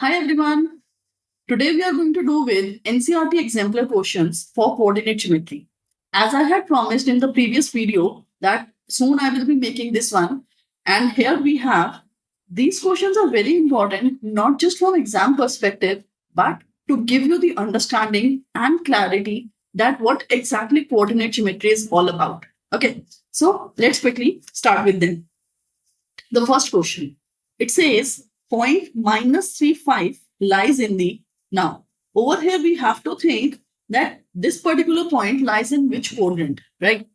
Hi everyone. Today we are going to do with NCERT Exemplar questions for coordinate geometry. As I had promised in the previous video that soon I will be making this one, and here we have these questions are very important not just from exam perspective but to give you the understanding and clarity that what exactly coordinate geometry is all about. Okay, so let's quickly start with them. The first question, it says point -35 lies in the, now over here we have to think that this particular point lies in which quadrant, right?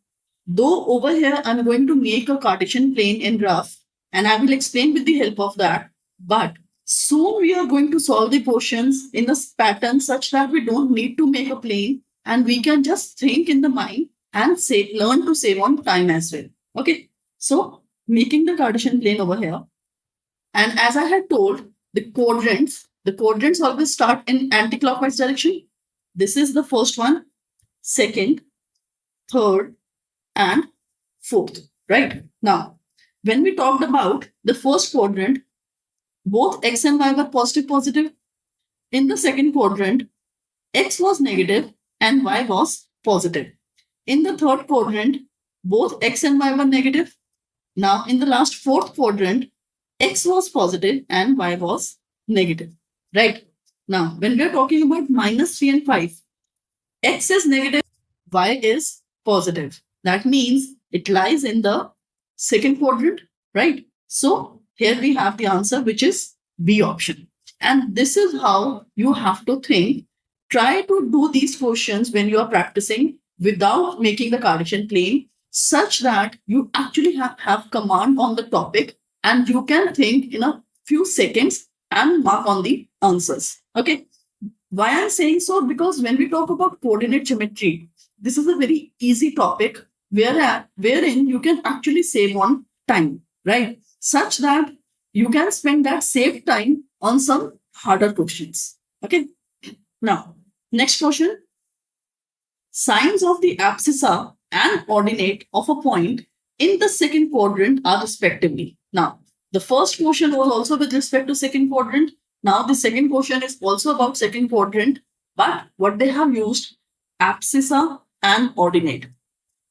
Though over here I'm going to make a Cartesian plane in rough and I will explain with the help of that, but soon we are going to solve the questions in a pattern such that we don't need to make a plane and we can just think in the mind and say learn to save on time as well. Okay, so making the Cartesian plane over here. And as I had told, the quadrants always start in anti-clockwise direction. This is the first one, second, third, and fourth, right? Now, when we talked about the first quadrant, both x and y were positive. In the second quadrant, x was negative and y was positive. In the third quadrant, both x and y were negative. Now, in the last fourth quadrant, x was positive and y was negative, right? Now, when we are talking about -3 and 5, x is negative, y is positive. That means it lies in the second quadrant, right? So here we have the answer, which is B option. And this is how you have to think. Try to do these questions when you are practicing without making the Cartesian plane, such that you actually have command on the topic and you can think in a few seconds and mark on the answers. Okay. Why I'm saying so? Because when we talk about coordinate geometry, this is a very easy topic wherein you can actually save on time, right? Such that you can spend that saved time on some harder questions. Okay. Now, next question. Signs of the abscissa and ordinate of a point in the second quadrant are respectively. Now, the first question was also with respect to second quadrant. Now, the second question is also about second quadrant, but what they have used, abscissa and ordinate.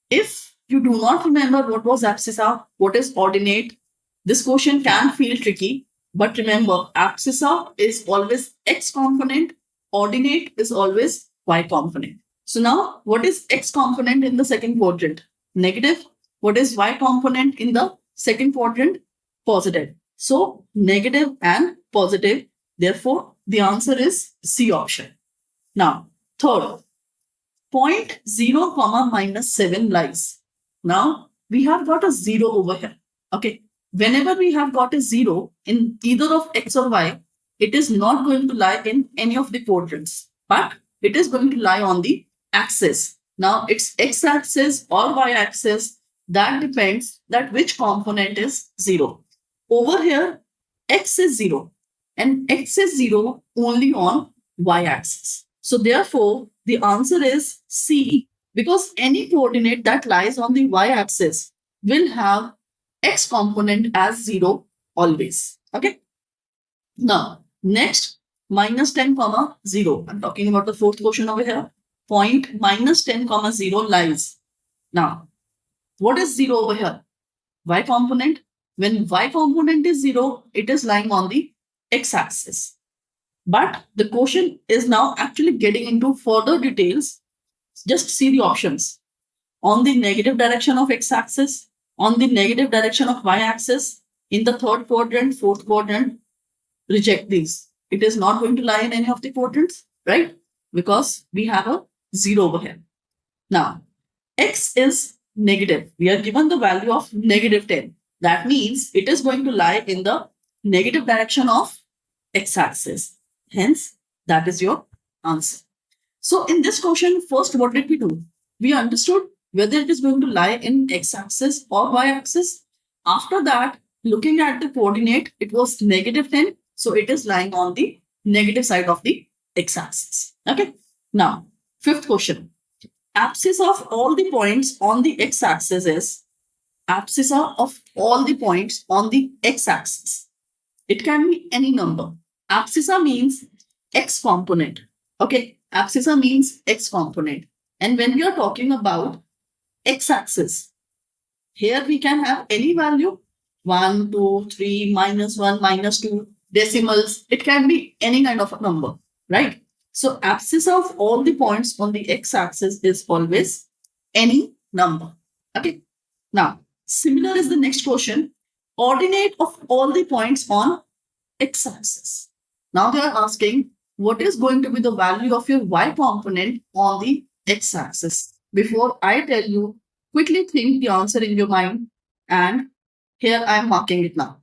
If you do not remember what was abscissa, what is ordinate, this question can feel tricky. But remember, abscissa is always x component, ordinate is always y component. So now, what is x component in the second quadrant? Negative. What is y component in the second quadrant? Positive. So negative and positive. Therefore, the answer is C option. Now, third, point 0, -7 lies. Now, we have got a 0 over here. Okay. Whenever we have got a 0 in either of x or y, it is not going to lie in any of the quadrants, but it is going to lie on the axis. Now, it's x-axis or y-axis. That depends that which component is 0. Over here, x is 0 and x is 0 only on y-axis. So therefore, the answer is C, because any coordinate that lies on the y-axis will have x component as 0 always. Okay. Now, next, -10, 0. I'm talking about the fourth question over here. Point -10, 0 lies. Now, what is 0 over here? Y component. When y component is 0, it is lying on the x-axis. But the question is now actually getting into further details. Just see the options. On the negative direction of x-axis, on the negative direction of y-axis, in the third quadrant, fourth quadrant, reject these. It is not going to lie in any of the quadrants, right? Because we have a 0 over here. Now, x is negative. We are given the value of -10. That means it is going to lie in the negative direction of x-axis. Hence, that is your answer. So in this question, first, what did we do? We understood whether it is going to lie in x-axis or y-axis. After that, looking at the coordinate, it was -10. So it is lying on the negative side of the x-axis. Okay. Now, fifth question. Abscissa of all the points on the x-axis is abscissa of all the points on the x-axis. It can be any number. Abscissa means x component. Okay, abscissa means x component. And when we are talking about x-axis, here we can have any value, 1, 2, 3, -1, -2, decimals. It can be any kind of a number, right? So abscissa of all the points on the x-axis is always any number. Okay. Now, similar is the next question. Ordinate of all the points on x-axis. Now they are asking what is going to be the value of your y component on the x-axis. Before I tell you, quickly think the answer in your mind, and here I am marking it now.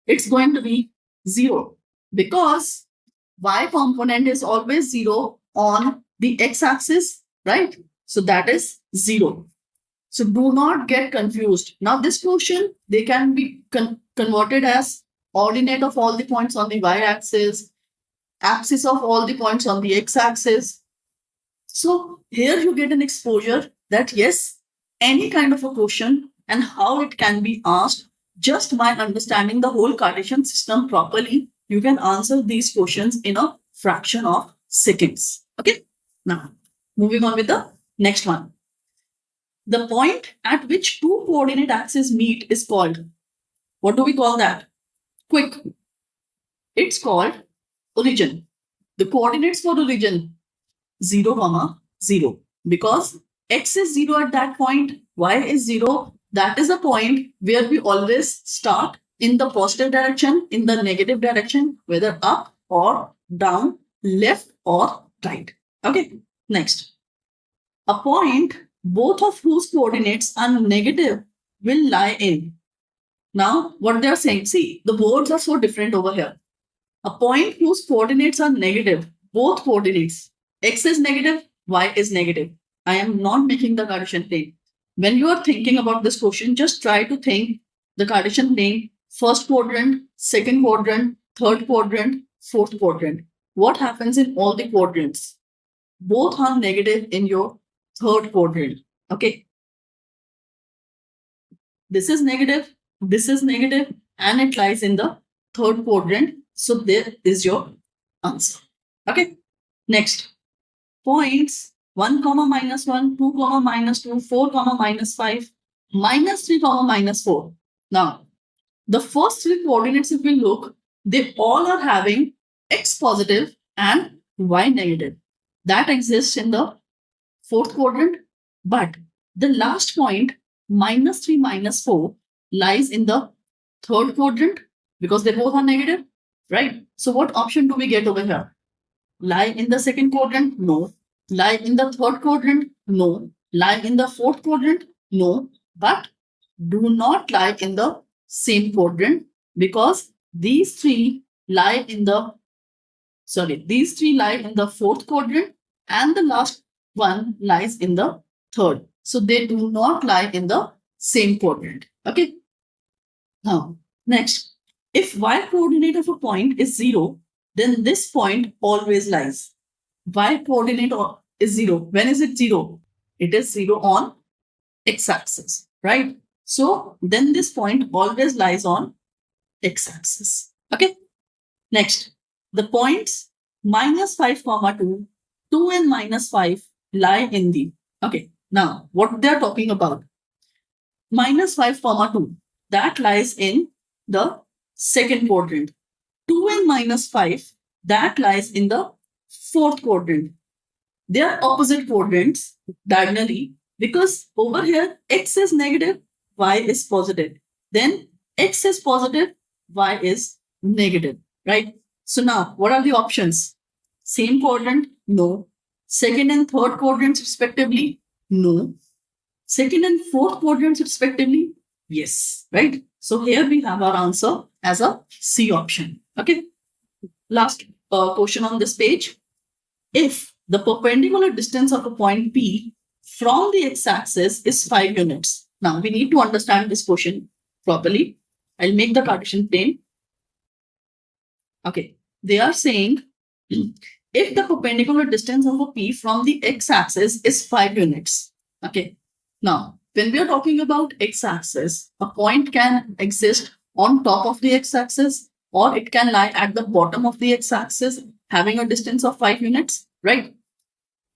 It's going to be 0 because y component is always 0 on the x-axis, right? So that is 0. So do not get confused. Now this question, they can be converted as ordinate of all the points on the y-axis, axis of all the points on the x-axis. So here you get an exposure that yes, any kind of a question and how it can be asked, just by understanding the whole Cartesian system properly, you can answer these questions in a fraction of seconds. Okay. Now, moving on with the next one. The point at which two coordinate axes meet is called, what do we call that? Quick. It's called origin. The coordinates for origin, 0, 0. Because x is 0 at that point, y is 0. That is the point where we always start in the positive direction, in the negative direction, whether up or down, left or right. Okay, next. A point both of whose coordinates are negative will lie in. Now, what they are saying, see, the words are so different over here. A point whose coordinates are negative, both coordinates, x is negative, y is negative. I am not making the Cartesian plane. When you are thinking about this question, just try to think the Cartesian plane, first quadrant, second quadrant, third quadrant, fourth quadrant. What happens in all the quadrants? Both are negative in your third quadrant. Okay. This is negative, and it lies in the third quadrant. So there is your answer. Okay. Next. Points 1, -1, 2, -2, 4, -5, -3, -4. Now, the first three coordinates, if we look, they all are having x positive and y negative. That exists in the fourth quadrant, but the last point, -3, -4, lies in the third quadrant because they both are negative, right? So what option do we get over here? Lie in the second quadrant? No. Lie in the third quadrant? No. Lie in the fourth quadrant? No. But do not lie in the same quadrant because these three lie in the fourth quadrant and the last one lies in the third. So they do not lie in the same quadrant. Okay. Now, next, if y coordinate of a point is 0, then this point always lies. Y coordinate is 0. When is it 0? It is 0 on x-axis, right? So then this point always lies on x-axis. Okay. Next, the points -5, 2, 2 and -5 lie in the. Okay. Now, what they are talking about? -5, 2. That lies in the second quadrant. 2 and -5, that lies in the fourth quadrant. They are opposite quadrants diagonally because over here x is negative, y is positive. Then x is positive, y is negative, right? So now, what are the options? Same quadrant? No. Second and third quadrants respectively? No. Second and fourth quadrants respectively? Yes, right? So here we have our answer as a C option. Okay. Last question on this page. If the perpendicular distance of a point P from the x-axis is 5 units. Now we need to understand this question properly. I'll make the Cartesian plane. Okay. They are saying if the perpendicular distance of a P from the x-axis is 5 units. Okay. Now, when we are talking about x-axis, a point can exist on top of the x-axis or it can lie at the bottom of the x-axis having a distance of 5 units, right?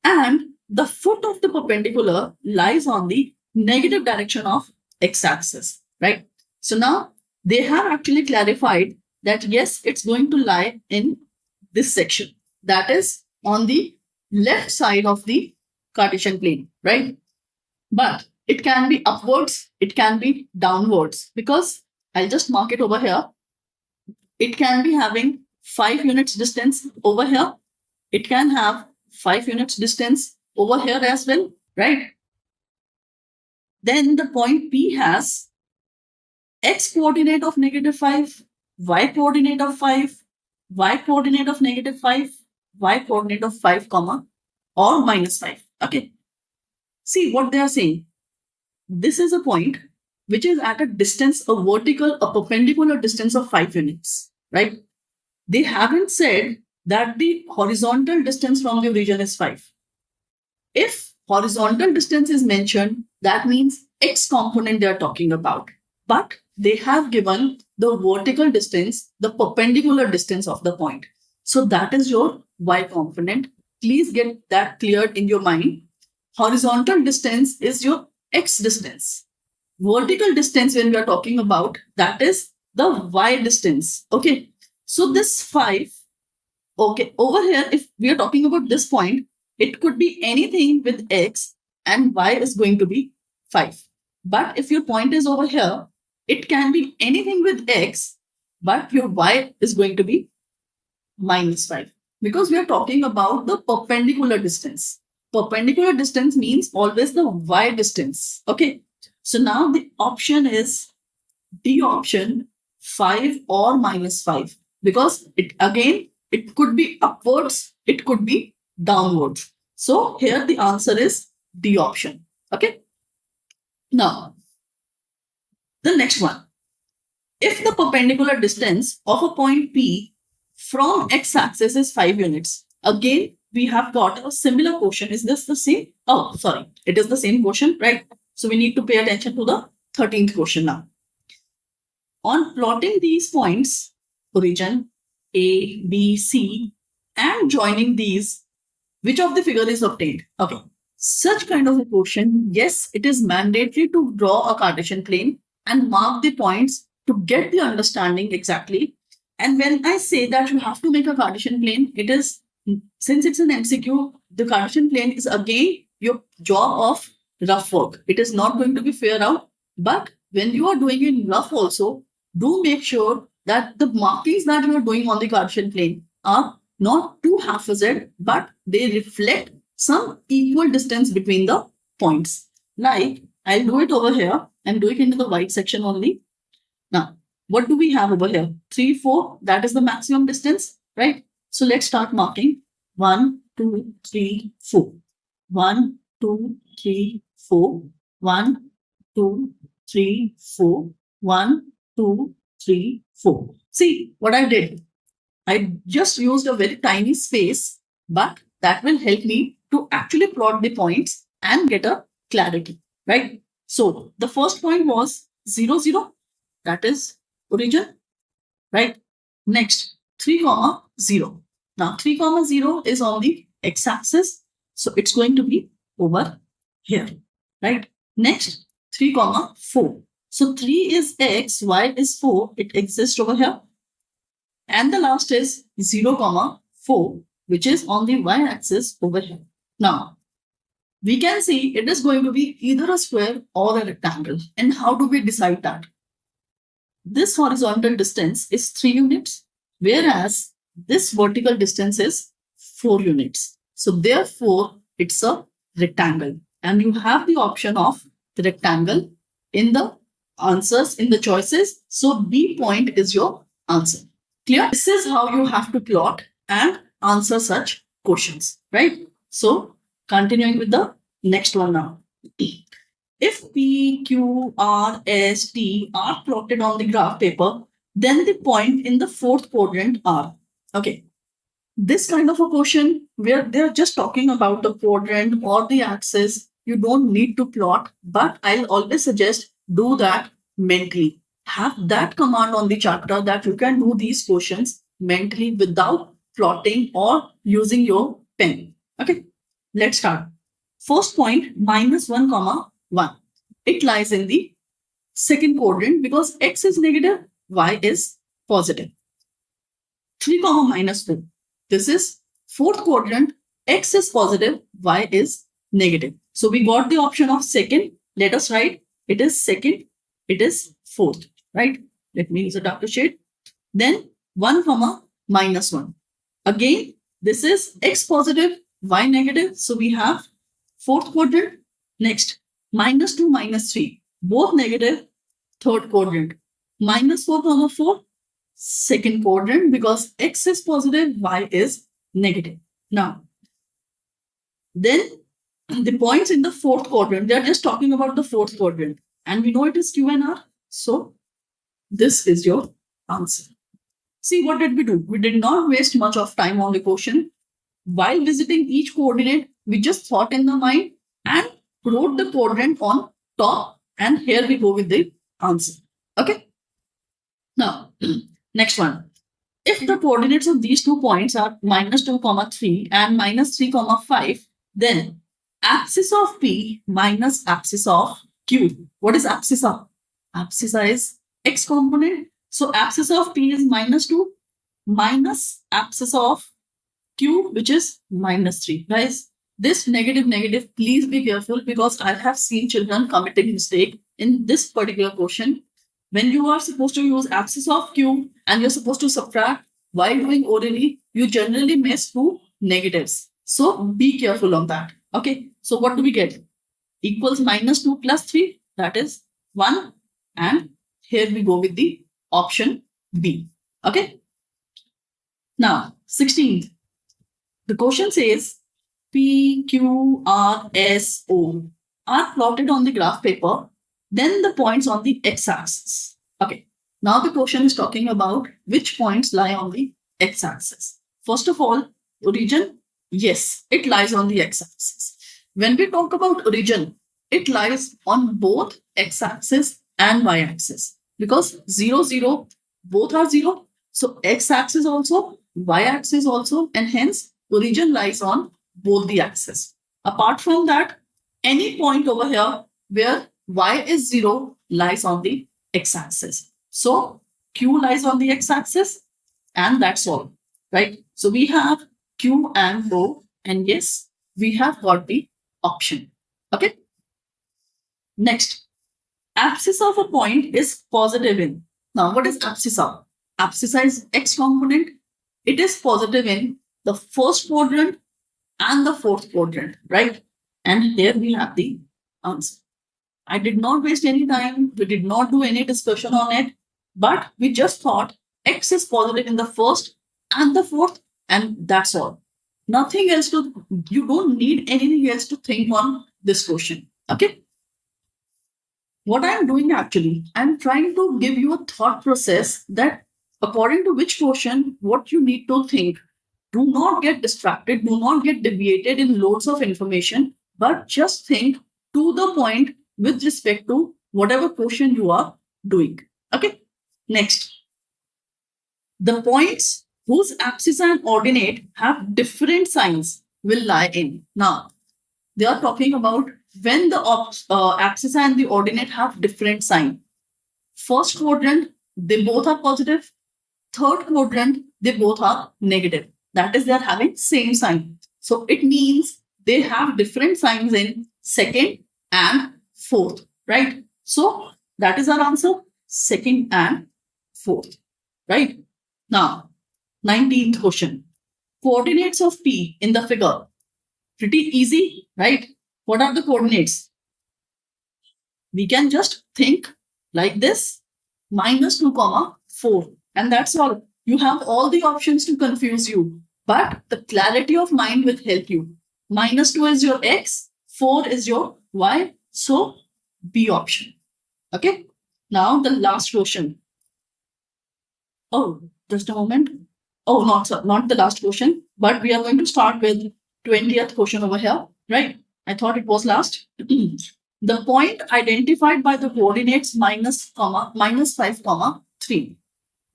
And the foot of the perpendicular lies on the negative direction of x-axis, right? So now they have actually clarified that yes, it's going to lie in this section, that is on the left side of the Cartesian plane, right? But it can be upwards, it can be downwards, because I'll just mark it over here. It can be having 5 units distance over here. It can have 5 units distance over here as well, right? Then the point P has x coordinate of -5, y coordinate of 5, y coordinate of -5, y coordinate of 5, comma, or -5. Okay. See what they are saying. This is a point which is at a distance, a vertical, a perpendicular distance of 5 units, right? They haven't said that the horizontal distance from the origin is 5. If horizontal distance is mentioned, that means x component they are talking about. But they have given the vertical distance, the perpendicular distance of the point. So that is your y component. Please get that cleared in your mind. Horizontal distance is your x distance. Vertical distance, when we are talking about, that is the y distance. Okay. So this 5, okay, over here, if we are talking about this point, it could be anything with x and y is going to be 5. But if your point is over here, it can be anything with x, but your y is going to be -5. Because we are talking about the perpendicular distance. Perpendicular distance means always the y distance. Okay. So now the option is D option, 5 or -5. Because it could be upwards, it could be downwards. So here the answer is D option. Okay. Now, the next one. If the perpendicular distance of a point P from x-axis is 5 units, again, we have got a similar question. Is this the same? Oh, sorry. It is the same question, right? So we need to pay attention to the 13th question now. On plotting these points, origin A, B, C, and joining these, which of the figure is obtained? Okay. Such kind of a question, yes, it is mandatory to draw a Cartesian plane and mark the points to get the understanding exactly. And when I say that you have to make a Cartesian plane, it is, since it's an MCQ, the Cartesian plane is again your job of rough work. It is not going to be fair out. But when you are doing it in rough also, do make sure that the markings that you are doing on the Cartesian plane are not too haphazard, but they reflect some equal distance between the points. Like, I'll do it over here and do it into the white section only. Now, what do we have over here? 3, 4, that is the maximum distance, right? So let's start marking. 1, 2, 3, 4. 1, 2, 3, 4. 1, 2, 3, 4. 1, 2, 3, 4. See what I did? I just used a very tiny space, but that will help me to actually plot the points and get a clarity, right? So the first point was 0, 0. That is origin, right? Next, 3, 0. Now 3, 0 is on the x-axis. So it's going to be over here, right? Next, 3, 4. So 3 is x, y is 4. It exists over here. And the last is 0, 4, which is on the y-axis over here. Now, we can see it is going to be either a square or a rectangle. And how do we decide that? This horizontal distance is 3 units, whereas this vertical distance is 4 units. So therefore, it's a rectangle. And you have the option of the rectangle in the answers, in the choices. So B point is your answer. Clear? This is how you have to plot and answer such questions, right? So continuing with the next one now. If P, Q, R, S, T are plotted on the graph paper, then the point in the fourth quadrant are. Okay. This kind of a question where they're just talking about the quadrant or the axis, you don't need to plot, but I'll always suggest do that mentally. have that command on the chapter that you can do these questions mentally without plotting or using your pen. Okay, let's start. First point, -1, 1. It lies in the second quadrant because x is negative, y is positive. 3, -4. This is fourth quadrant. X is positive, y is negative. So we got the option of second. Let us write it is second, it is fourth, right? Let me use a darker shade. Then 1, -1. Again, this is x positive, y negative. So we have fourth quadrant. Next, -2, -3. Both negative, third quadrant. -4, 4. Second quadrant because x is positive, y is negative. Now, then the points in the fourth quadrant, they're just talking about the fourth quadrant. And we know it is Q and R. So this is your answer. See, what did we do? We did not waste much of time on the question. While visiting each coordinate, we just thought in the mind and wrote the quadrant on top. And here we go with the answer. Okay. Now, next one. If the coordinates of these 2 points are -2, 3 and -3, 5, then axis of P minus axis of Q. What is abscissa? Abscissa is x component. So abscissa of P is -2 minus abscissa of Q, which is -3. Guys, this negative, please be careful because I have seen children committing mistake in this particular question. When you are supposed to use abscissa of Q and you're supposed to subtract while doing orally, you generally miss 2 negatives. So be careful on that. Okay. So what do we get? Equals -2 plus 3. That is 1. And here we go with the option B. Okay. Now, 16th. The question says P, Q, R, S, O are plotted on the graph paper. Then the points on the x-axis. Okay. Now the question is talking about which points lie on the x-axis. First of all, origin. Yes, it lies on the x-axis. When we talk about origin, it lies on both x-axis and y-axis because 0, 0, both are 0. So x-axis also, y-axis also, and hence origin lies on both the axes. Apart from that, any point over here where y is 0 lies on the x-axis. So Q lies on the x-axis and that's all, right? So we have Q and O and yes, we have got the option. Okay. Next, abscissa of a point is positive in. Now, what is abscissa? Abscissa is x component. It is positive in the first quadrant and the fourth quadrant, right? And here we have the answer. I did not waste any time. We did not do any discussion on it, but we just thought x is positive in the first and the fourth, and that's all. Nothing else to, you don't need anything else to think on this question. Okay. What I'm doing actually, I'm trying to give you a thought process that according to which question, what you need to think. Do not get distracted. Do not get deviated in loads of information, but just think to the point with respect to whatever question you are doing. Okay. Next, the points whose abscissa and ordinate have different signs will lie in. Now, they are talking about when the abscissa and the ordinate have different sign. First quadrant, they both are positive. Third quadrant, they both are negative. That is, they are having same sign. So it means they have different signs in second and fourth, right? So that is our answer, second and fourth, right? Now, 19th question. Coordinates of P in the figure. Pretty easy, right? What are the coordinates? We can just think like this, -2, 4. And that's all. You have all the options to confuse you, but the clarity of mind will help you. -2 is your x, 4 is your y. So B option. Okay. Now the last question. Oh, just a moment. Oh, not the last question, but we are going to start with 20th question over here, right? I thought it was last. the point identified by the coordinates minus 5, 3.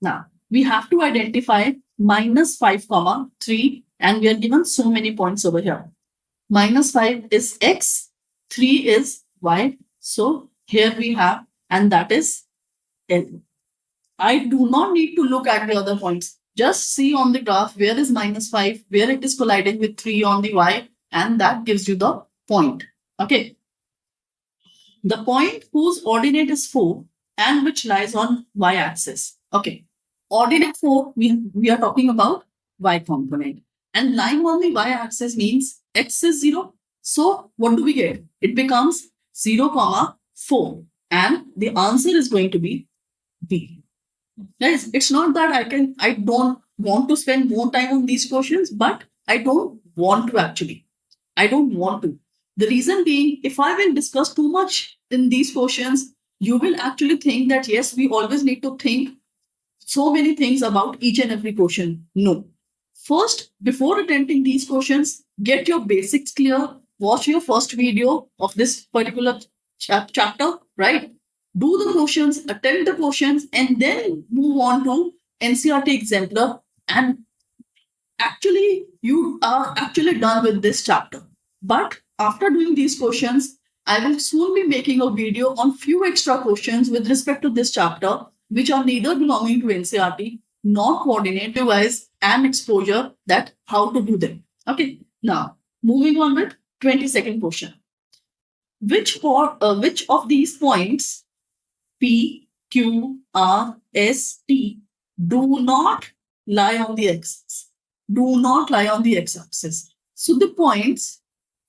Now, we have to identify minus 5, 3, and we are given so many points over here. Minus 5 is x, 3 is y. So here we have, and that is L. I do not need to look at the other points. Just see on the graph where is minus 5, where it is colliding with 3 on the y, and that gives you the point. Okay. The point whose ordinate is 4 and which lies on y-axis. Okay. Ordinate 4, we are talking about y component. And lying on the y-axis means x is 0. So what do we get? It becomes 0, 4. And the answer is going to be B. Guys, it's not that I don't want to spend more time on these questions, but I don't want to actually. I don't want to. The reason being, if I will discuss too much in these questions, you will actually think that yes, we always need to think so many things about each and every question. No. First, before attempting these questions, get your basics clear. Watch your first video of this particular chapter, right? Do the questions, attempt the questions, and then move on to NCERT Exemplar. And actually, you are actually done with this chapter. But after doing these questions, I will soon be making a video on few extra questions with respect to this chapter, which are neither belonging to NCERT nor coordinate device and exposure, that how to do them. Okay. Now, moving on with 22nd question. Which of these points P, Q, R, S, T do not lie on the x-axis? Do not lie on the x-axis. So the points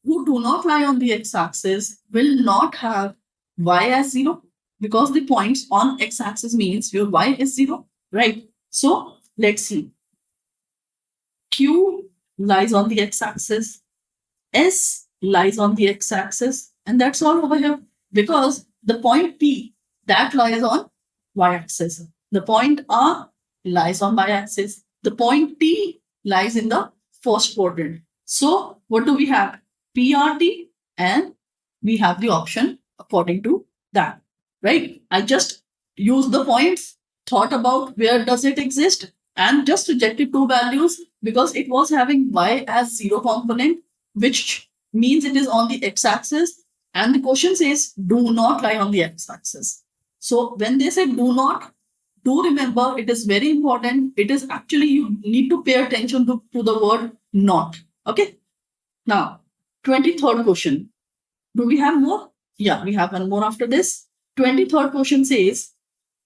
who do not lie on the x-axis will not have y as 0, because the points on x-axis means your y is 0, right? So let's see. Q lies on the x-axis, S lies on the x-axis, and that's all over here, because the point P, that lies on y-axis. The point R lies on y-axis. The point T lies in the first quadrant. So what do we have? PRT, and we have the option according to that, right? I just used the points, thought about where does it exist, and just rejected two values because it was having y as 0 component, which means it is on the x-axis, and the question says do not lie on the x-axis. So when they say do not, do remember, it is very important. It is actually, you need to pay attention to the word not. Okay. Now, 23rd question. Do we have more? Yeah, we have one more after this. 23rd question says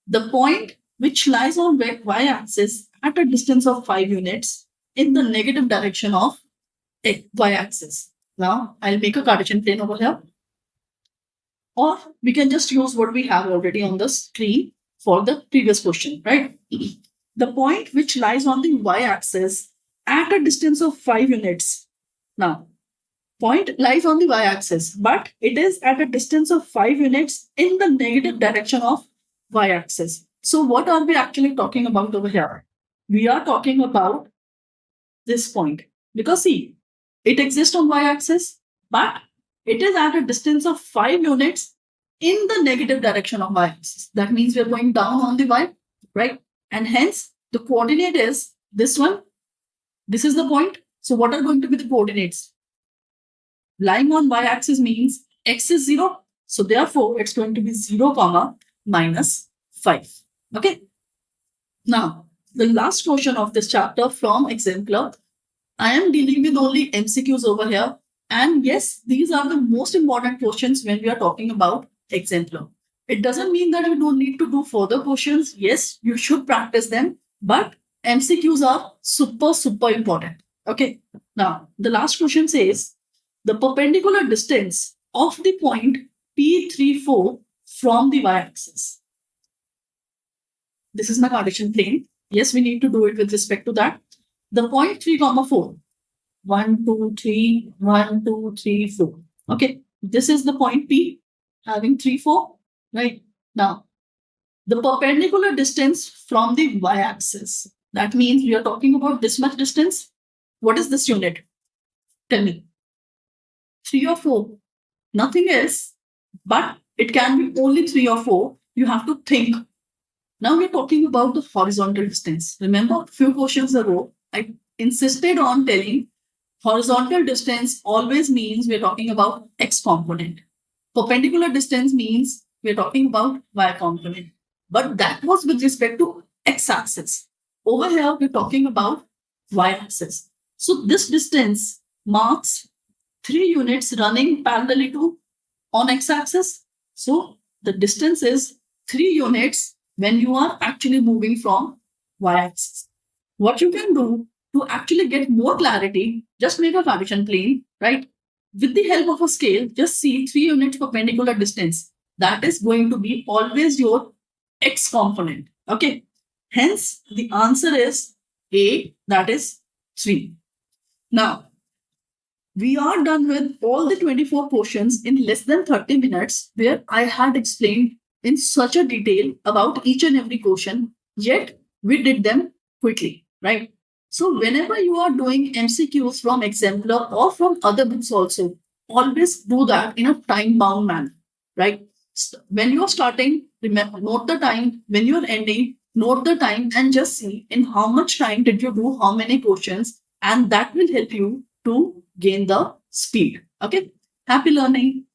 the point which lies on y-axis at a distance of 5 units in the negative direction of y-axis. Now, I'll make a Cartesian plane over here. Or we can just use what we have already on the screen for the previous question, right? The point which lies on the y-axis at a distance of 5 units. Now, point lies on the y-axis, but it is at a distance of 5 units in the negative direction of y-axis. So what are we actually talking about over here? We are talking about this point, because see, it exists on y-axis, but it is at a distance of 5 units in the negative direction of y-axis. That means we are going down on the y, right? And hence the coordinate is this one. This is the point. So what are going to be the coordinates? Lying on y-axis means x is 0. So therefore, it's going to be 0, minus 5. Okay. Now, the last question of this chapter from Exemplar. I am dealing with only MCQs over here. And yes, these are the most important questions when we are talking about Exemplar. It doesn't mean that you don't need to do further questions. Yes, you should practice them. But MCQs are super important. Okay. Now, the last question says, the perpendicular distance of the point P34 from the y-axis. This is my Cartesian plane. Yes, we need to do it with respect to that. The point 3, 4. 1, 2, 3, 1, 2, 3, 4. Okay. This is the point P having 3, 4. Right. Now, the perpendicular distance from the y-axis. That means we are talking about this much distance. What is this unit? Tell me. 3 or 4? Nothing else but it can be only 3 or 4. You have to think. Now we're talking about the horizontal distance. Remember, a few questions ago, I insisted on telling horizontal distance always means we're talking about x component. Perpendicular distance means we're talking about y component. But that was with respect to x-axis. Over here, we're talking about y-axis. So this distance marks 3 units running parallelly to on x-axis. So the distance is 3 units when you are actually moving from y-axis. What you can do to actually get more clarity, just make a partition plane, right? With the help of a scale, just see 3 units perpendicular distance. That is going to be always your x component. Okay. Hence, the answer is A, that is 3. Now, we are done with all the 24 portions in less than 30 minutes, where I had explained in such a detail about each and every question, yet we did them quickly, right? So whenever you are doing MCQs from Exemplar or from other books also, always do that in a time-bound manner, right? When you are starting, remember, note the time. When you are ending, note the time and just see in how much time did you do how many questions, and that will help you to gain the speed. Okay. Happy learning.